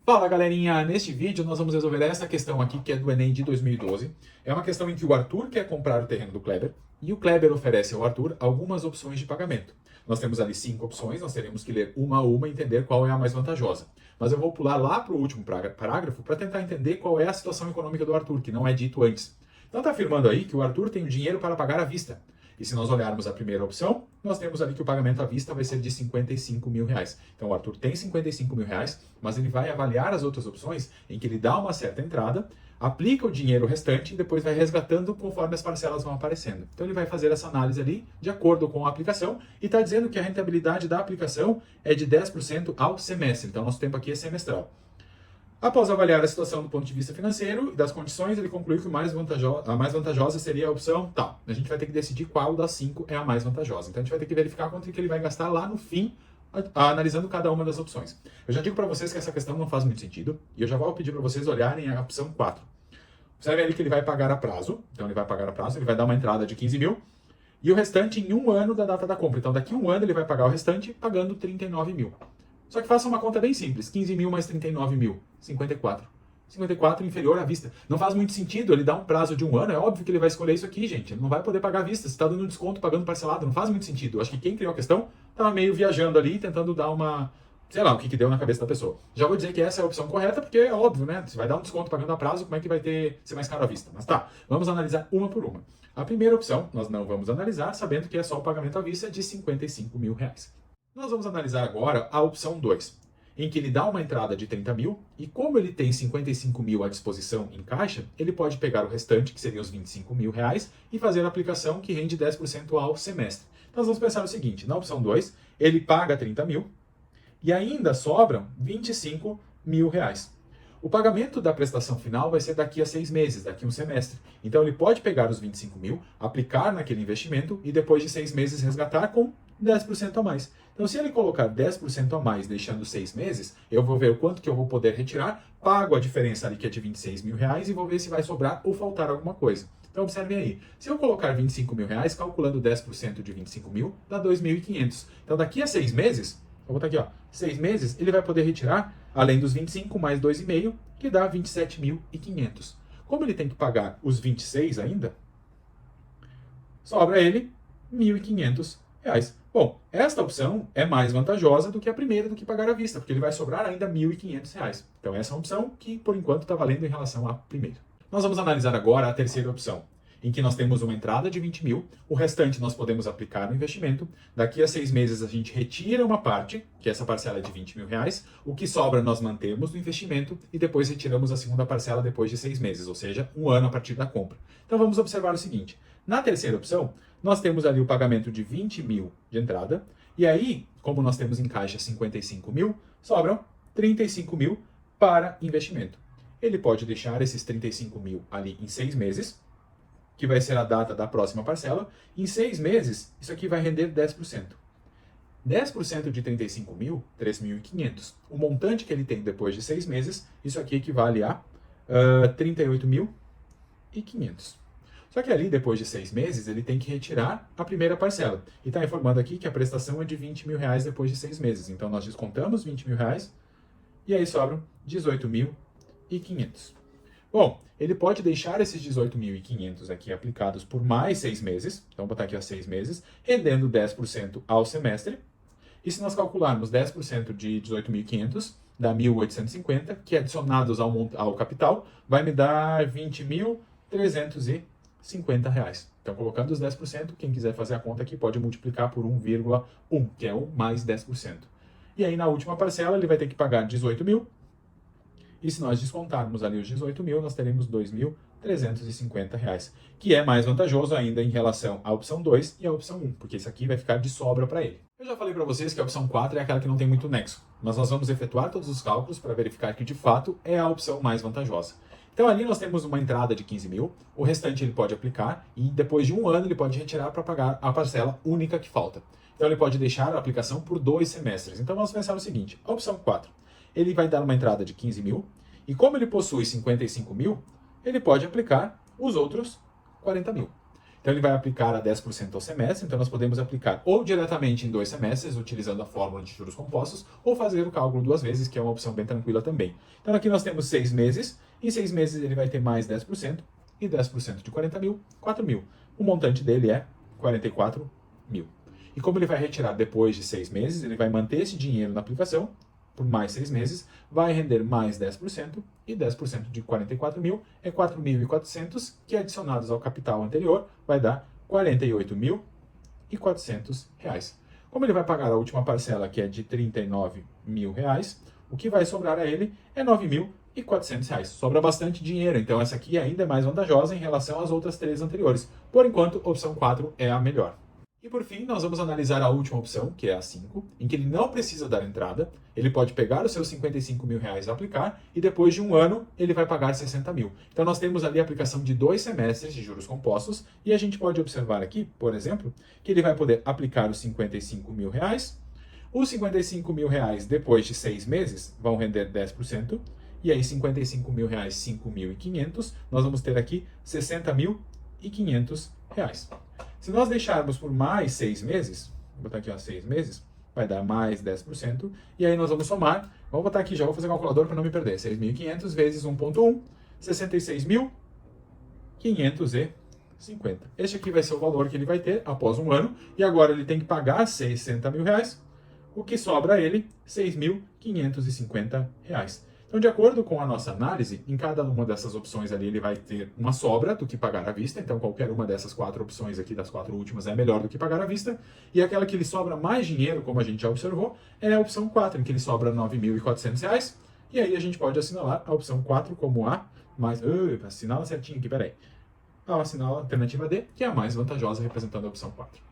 Fala galerinha, neste vídeo nós vamos resolver essa questão aqui que é do Enem de 2012. É uma questão em que o Arthur quer comprar o terreno do Kleber e o Kleber oferece ao Arthur algumas opções de pagamento. Nós temos ali 5 opções, nós teremos que ler uma a uma e entender qual é a mais vantajosa. Mas eu vou pular lá para o último parágrafo para tentar entender qual é a situação econômica do Arthur, que não é dito antes. Então está afirmando aí que o Arthur tem o dinheiro para pagar à vista. E se nós olharmos a primeira opção, nós temos ali que o pagamento à vista vai ser de 55 mil reais. Então o Arthur tem 55 mil reais, mas ele vai avaliar as outras opções em que ele dá uma certa entrada, aplica o dinheiro restante e depois vai resgatando conforme as parcelas vão aparecendo. Então ele vai fazer essa análise ali de acordo com a aplicação e está dizendo que a rentabilidade da aplicação é de 10% ao semestre. Então nosso tempo aqui é semestral. Após avaliar a situação do ponto de vista financeiro e das condições, ele concluiu que a mais vantajosa seria a opção tal. A gente vai ter que decidir qual das 5 é a mais vantajosa. Então a gente vai ter que verificar quanto que ele vai gastar lá no fim, analisando cada uma das opções. Eu já digo para vocês que essa questão não faz muito sentido, e eu já vou pedir para vocês olharem a opção 4. Observe ali que ele vai pagar a prazo, então ele vai pagar a prazo, ele vai dar uma entrada de 15 mil, e o restante em 1 ano da data da compra. Então daqui a 1 ano ele vai pagar o restante pagando 39 mil. Só que faça uma conta bem simples, 15 mil mais 39 mil, 54. 54 inferior à vista. Não faz muito sentido ele dar um prazo de 1 ano, é óbvio que ele vai escolher isso aqui, gente. Ele não vai poder pagar à vista, se está dando um desconto, pagando parcelado, não faz muito sentido. Eu acho que quem criou a questão estava meio viajando ali, tentando dar uma... sei lá, o que deu na cabeça da pessoa. Já vou dizer que essa é a opção correta, porque é óbvio, né? Se vai dar um desconto pagando a prazo, como é que vai ser mais caro à vista? Mas tá, vamos analisar uma por uma. A primeira opção, nós não vamos analisar, sabendo que é só o pagamento à vista de 55 mil reais. Nós vamos analisar agora a opção 2, em que ele dá uma entrada de 30 mil e como ele tem 55 mil à disposição em caixa, ele pode pegar o restante, que seriam os 25 mil reais, e fazer a aplicação que rende 10% ao semestre. Então nós vamos pensar o seguinte, na opção 2, ele paga 30 mil e ainda sobram 25 mil reais. O pagamento da prestação final vai ser daqui a 6 meses, daqui a um semestre. Então ele pode pegar os 25 mil, aplicar naquele investimento e depois de 6 meses resgatar com 10% a mais. Então, se ele colocar 10% a mais, deixando 6 meses, eu vou ver o quanto que eu vou poder retirar, pago a diferença ali que é de 26 mil reais e vou ver se vai sobrar ou faltar alguma coisa. Então, observem aí. Se eu colocar 25 mil reais, calculando 10% de 25 mil, dá 2.500. Então, daqui a 6 meses, vou botar aqui, ó, 6 meses, ele vai poder retirar, além dos 25 mais 2,5, que dá 27.500. Como ele tem que pagar os 26 ainda, sobra ele 1.500 reais. Bom, esta opção é mais vantajosa do que a primeira, do que pagar à vista, porque ele vai sobrar ainda 1.500 reais. Então essa é uma opção que, por enquanto, está valendo em relação à primeira. Nós vamos analisar agora a terceira opção, em que nós temos uma entrada de 20 mil, o restante nós podemos aplicar no investimento, daqui a 6 meses a gente retira uma parte, que essa parcela é de 20 mil reais, o que sobra nós mantemos no investimento e depois retiramos a segunda parcela depois de 6 meses, ou seja, 1 ano a partir da compra. Então vamos observar o seguinte, na terceira opção, nós temos ali o pagamento de 20 mil de entrada, e aí, como nós temos em caixa 55 mil, sobram 35 mil para investimento. Ele pode deixar esses 35 mil ali em 6 meses, que vai ser a data da próxima parcela. Em 6 meses, isso aqui vai render 10%. 10% de 35 mil, 3.500. O montante que ele tem depois de 6 meses, isso aqui equivale a 38.500. Só que ali, depois de 6 meses, ele tem que retirar a primeira parcela. E está informando aqui que a prestação é de 20 mil reais depois de 6 meses. Então, nós descontamos 20 mil reais e aí sobram 18.500. Bom, ele pode deixar esses 18.500 aqui aplicados por mais 6 meses. Então, vou botar aqui, 6 meses, rendendo 10% ao semestre. E se nós calcularmos 10% de 18.500, dá 1.850, que adicionados ao capital, vai me dar 20.350 reais. Então, colocando os 10%, quem quiser fazer a conta aqui pode multiplicar por 1,1, que é o mais 10%. E aí, na última parcela, ele vai ter que pagar 18 mil. E se nós descontarmos ali os 18 mil, nós teremos 2.350 reais, que é mais vantajoso ainda em relação à opção 2 e à opção 1, porque isso aqui vai ficar de sobra para ele. Eu já falei para vocês que a opção 4 é aquela que não tem muito nexo, mas nós vamos efetuar todos os cálculos para verificar que de fato é a opção mais vantajosa. Então ali nós temos uma entrada de 15 mil, o restante ele pode aplicar e depois de 1 ano ele pode retirar para pagar a parcela única que falta. Então ele pode deixar a aplicação por 2 semestres. Então vamos pensar o seguinte, a opção 4, ele vai dar uma entrada de 15 mil e como ele possui 55 mil, ele pode aplicar os outros 40 mil. Então ele vai aplicar a 10% ao semestre, então nós podemos aplicar ou diretamente em 2 semestres, utilizando a fórmula de juros compostos, ou fazer o cálculo 2 vezes, que é uma opção bem tranquila também. Então aqui nós temos 6 meses, em 6 meses ele vai ter mais 10%, e 10% de 40 mil, 4 mil. O montante dele é 44 mil. E como ele vai retirar depois de 6 meses, ele vai manter esse dinheiro na aplicação por mais 6 meses, vai render mais 10%, e 10% de 44 mil é 4.400, que adicionados ao capital anterior vai dar 48.400 reais. Como ele vai pagar a última parcela, que é de 39 mil reais, o que vai sobrar a ele é 9.400 reais. Sobra bastante dinheiro, então essa aqui ainda é mais vantajosa em relação às outras 3 anteriores. Por enquanto, a opção 4 é a melhor. E por fim, nós vamos analisar a última opção, que é a 5, em que ele não precisa dar entrada, ele pode pegar os seus 55 mil reais e aplicar, e depois de um ano ele vai pagar 60 mil. Então nós temos ali a aplicação de 2 semestres de juros compostos, e a gente pode observar aqui, por exemplo, que ele vai poder aplicar os 55 mil reais, os 55 mil reais depois de 6 meses vão render 10%, e aí 55 mil reais, 5.500, nós vamos ter aqui 60.500 reais. Se nós deixarmos por mais 6 meses, vou botar aqui 6 meses, vai dar mais 10%, e aí nós vamos somar, vamos botar aqui, já vou fazer o calculador para não me perder, 6.500 vezes 1.1, 66.550. Este aqui vai ser o valor que ele vai ter após um ano, e agora ele tem que pagar 60 mil reais, o que sobra a ele, 6.550 reais. Então, de acordo com a nossa análise, em cada uma dessas opções ali ele vai ter uma sobra do que pagar à vista, então qualquer uma dessas 4 opções aqui, das 4 últimas, é melhor do que pagar à vista, e aquela que lhe sobra mais dinheiro, como a gente já observou, é a opção 4, em que lhe sobra R$ 9.400 reais, e aí a gente pode assinalar a opção 4 como a mais... assinala certinho aqui, peraí. Assinala a alternativa D, que é a mais vantajosa, representando a opção 4.